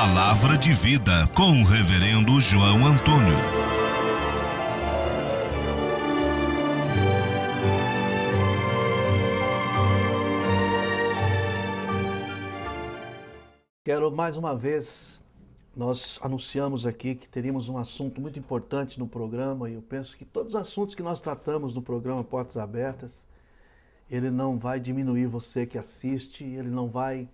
Palavra de vida com o reverendo João Antônio. Quero mais uma vez, nós anunciamos aqui que teríamos um assunto muito importante no programa e eu penso que todos os assuntos que nós tratamos no programa Portas Abertas, ele não vai diminuir você que assiste, ele não vai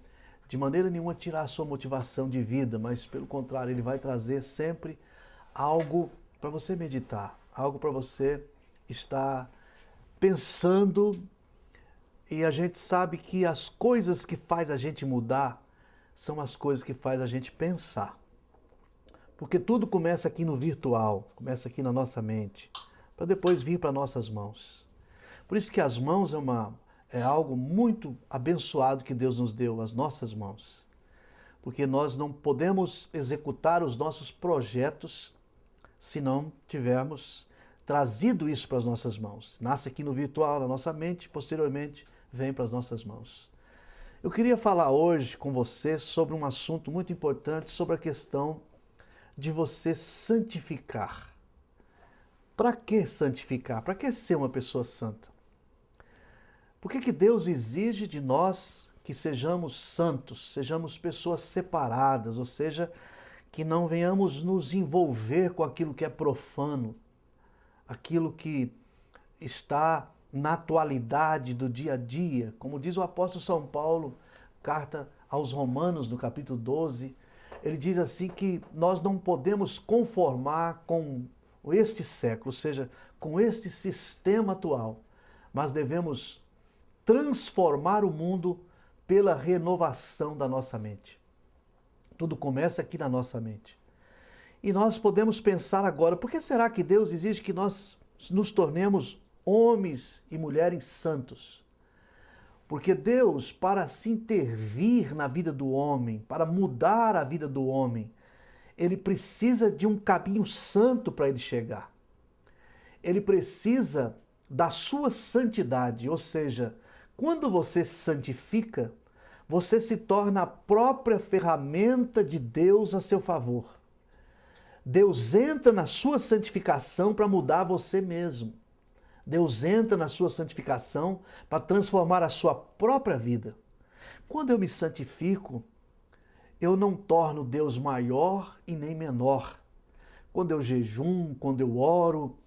de maneira nenhuma tirar a sua motivação de vida, mas pelo contrário, ele vai trazer sempre algo para você meditar, algo para você estar pensando. E a gente sabe que as coisas que faz a gente mudar são as coisas que faz a gente pensar. Porque tudo começa aqui no virtual, começa aqui na nossa mente, para depois vir para nossas mãos. Por isso que as mãos é algo muito abençoado que Deus nos deu, as nossas mãos. Porque nós não podemos executar os nossos projetos se não tivermos trazido isso para as nossas mãos. Nasce aqui no virtual, na nossa mente, posteriormente vem para as nossas mãos. Eu queria falar hoje com você sobre um assunto muito importante, sobre a questão de você santificar. Para que santificar? Para que ser uma pessoa santa? Por que Deus exige de nós que sejamos santos, sejamos pessoas separadas, ou seja, que não venhamos nos envolver com aquilo que é profano, aquilo que está na atualidade do dia a dia? Como diz o apóstolo São Paulo, carta aos Romanos, no capítulo 12, ele diz assim que nós não podemos conformar com este século, ou seja, com este sistema atual, mas devemos transformar o mundo pela renovação da nossa mente. Tudo começa aqui na nossa mente. E nós podemos pensar agora, por que será que Deus exige que nós nos tornemos homens e mulheres santos? Porque Deus, para se intervir na vida do homem, para mudar a vida do homem, ele precisa de um caminho santo para ele chegar. Ele precisa da sua santidade, ou seja, quando você se santifica, você se torna a própria ferramenta de Deus a seu favor. Deus entra na sua santificação para mudar você mesmo. Deus entra na sua santificação para transformar a sua própria vida. Quando eu me santifico, eu não torno Deus maior e nem menor. Quando eu jejum, quando eu oro,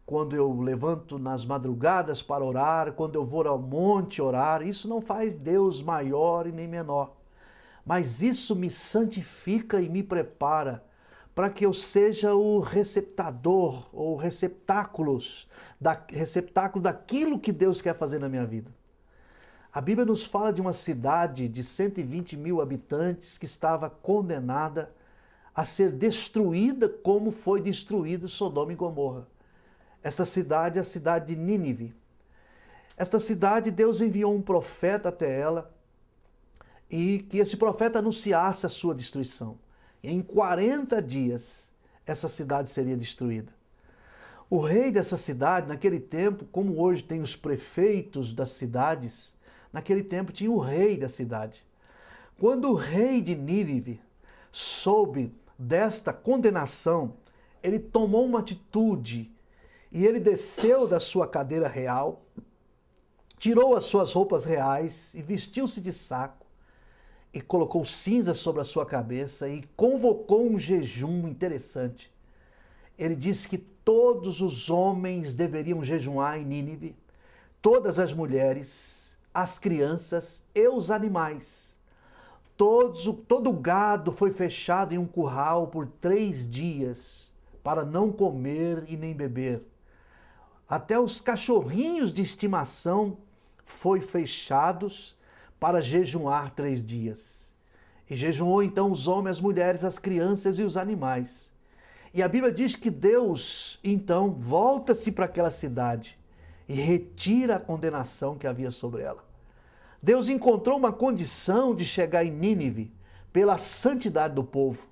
quando eu levanto nas madrugadas para orar, quando eu vou ao monte orar, isso não faz Deus maior e nem menor. Mas isso me santifica e me prepara para que eu seja o receptador ou receptáculo daquilo que Deus quer fazer na minha vida. A Bíblia nos fala de uma cidade de 120 mil habitantes que estava condenada a ser destruída como foi destruída Sodoma e Gomorra. Essa cidade é a cidade de Nínive. Esta cidade, Deus enviou um profeta até ela e que esse profeta anunciasse a sua destruição. E em 40 dias, essa cidade seria destruída. O rei dessa cidade, naquele tempo, como hoje tem os prefeitos das cidades, naquele tempo tinha o rei da cidade. Quando o rei de Nínive soube desta condenação, ele tomou uma atitude e ele desceu da sua cadeira real, tirou as suas roupas reais e vestiu-se de saco e colocou cinza sobre a sua cabeça e convocou um jejum interessante. Ele disse que todos os homens deveriam jejuar em Nínive, todas as mulheres, as crianças e os animais. Todo o gado foi fechado em um curral por 3 dias para não comer e nem beber. Até os cachorrinhos de estimação foi fechados para jejuar 3 dias. E jejuou então os homens, as mulheres, as crianças e os animais. E a Bíblia diz que Deus então volta-se para aquela cidade e retira a condenação que havia sobre ela. Deus encontrou uma condição de chegar em Nínive pela santidade do povo.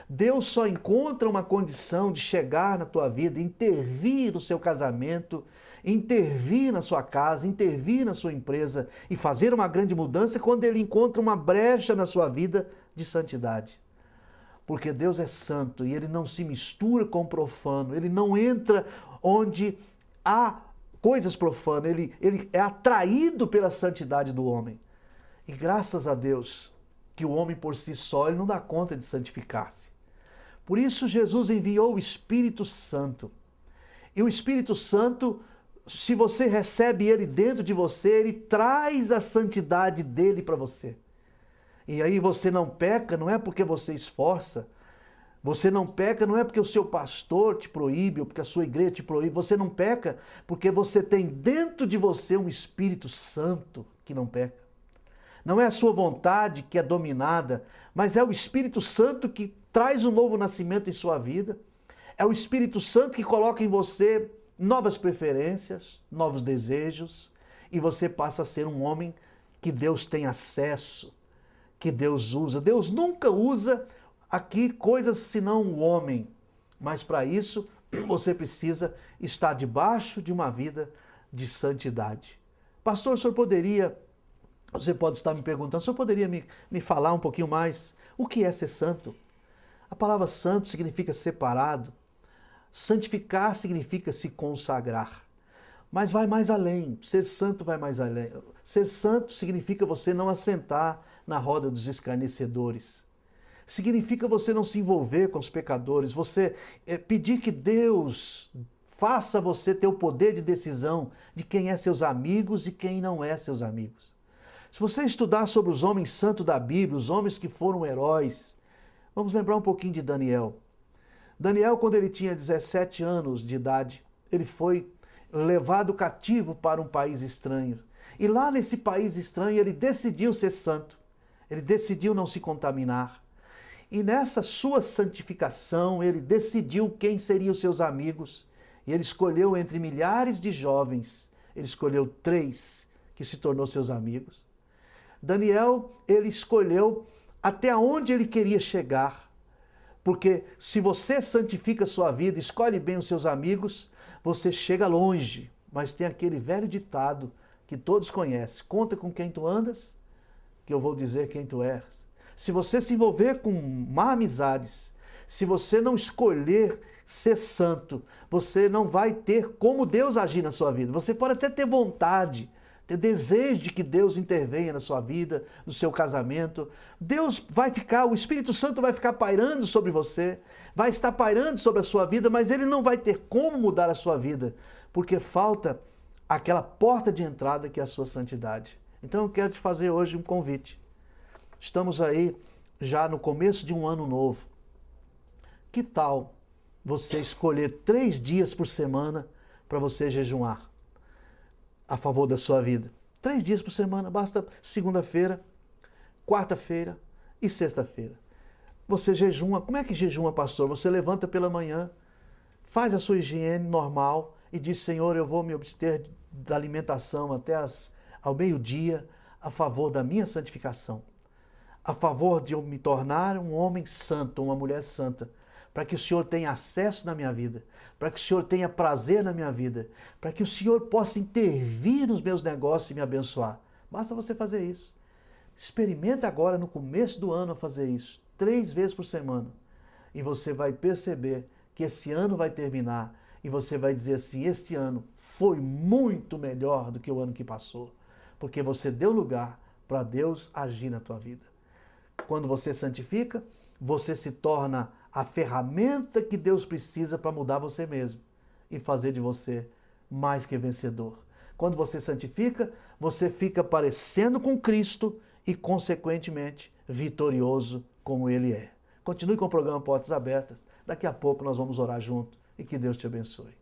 Deus só encontra uma condição de chegar na tua vida, intervir no seu casamento, intervir na sua casa, intervir na sua empresa e fazer uma grande mudança quando Ele encontra uma brecha na sua vida de santidade. Porque Deus é santo e Ele não se mistura com o profano, Ele não entra onde há coisas profanas, ele é atraído pela santidade do homem. E graças a Deus que o homem por si só ele não dá conta de santificar-se. Por isso Jesus enviou o Espírito Santo. E o Espírito Santo, se você recebe ele dentro de você, ele traz a santidade dele para você. E aí você não peca, não é porque você esforça. Você não peca não é porque o seu pastor te proíbe ou porque a sua igreja te proíbe. Você não peca porque você tem dentro de você um Espírito Santo que não peca. Não é a sua vontade que é dominada, mas é o Espírito Santo que traz um novo nascimento em sua vida. É o Espírito Santo que coloca em você novas preferências, novos desejos, e você passa a ser um homem que Deus tem acesso, que Deus usa. Deus nunca usa aqui coisas senão o homem, mas para isso você precisa estar debaixo de uma vida de santidade. Pastor, o senhor poderia, você pode estar me perguntando, o senhor poderia me falar um pouquinho mais o que é ser santo? A palavra santo significa separado, santificar significa se consagrar, mas vai mais além, ser santo vai mais além. Ser santo significa você não assentar na roda dos escarnecedores. Significa você não se envolver com os pecadores, você pedir que Deus faça você ter o poder de decisão de quem é seus amigos e quem não é seus amigos. Se você estudar sobre os homens santos da Bíblia, os homens que foram heróis, vamos lembrar um pouquinho de Daniel. Daniel, quando ele tinha 17 anos de idade, ele foi levado cativo para um país estranho. E lá nesse país estranho ele decidiu ser santo, ele decidiu não se contaminar. E nessa sua santificação, ele decidiu quem seriam os seus amigos. E ele escolheu entre milhares de jovens, ele escolheu 3 que se tornou seus amigos. Daniel, ele escolheu até onde ele queria chegar. Porque se você santifica a sua vida, escolhe bem os seus amigos, você chega longe. Mas tem aquele velho ditado que todos conhecem. Conta com quem tu andas, que eu vou dizer quem tu és. Se você se envolver com má amizades, se você não escolher ser santo, você não vai ter como Deus agir na sua vida. Você pode até ter vontade, ter desejo de que Deus intervenha na sua vida, no seu casamento. Deus vai ficar, o Espírito Santo vai ficar pairando sobre você, vai estar pairando sobre a sua vida, mas ele não vai ter como mudar a sua vida, porque falta aquela porta de entrada que é a sua santidade. Então eu quero te fazer hoje um convite. Estamos aí já no começo de um ano novo. Que tal você escolher 3 dias por semana para você jejuar a favor da sua vida? 3 dias por semana, basta segunda-feira, quarta-feira e sexta-feira. Você jejuma. Como é que jejuma, pastor? Você levanta pela manhã, faz a sua higiene normal e diz, Senhor, eu vou me abster da alimentação até ao meio-dia a favor da minha santificação. A favor de eu me tornar um homem santo, uma mulher santa, para que o Senhor tenha acesso na minha vida, para que o Senhor tenha prazer na minha vida, para que o Senhor possa intervir nos meus negócios e me abençoar. Basta você fazer isso. Experimenta agora, no começo do ano, a fazer isso, 3 vezes por semana. E você vai perceber que esse ano vai terminar e você vai dizer assim, este ano foi muito melhor do que o ano que passou, porque você deu lugar para Deus agir na tua vida. Quando você santifica, você se torna a ferramenta que Deus precisa para mudar você mesmo e fazer de você mais que vencedor. Quando você santifica, você fica parecendo com Cristo e, consequentemente, vitorioso como Ele é. Continue com o programa Portas Abertas. Daqui a pouco nós vamos orar junto e que Deus te abençoe.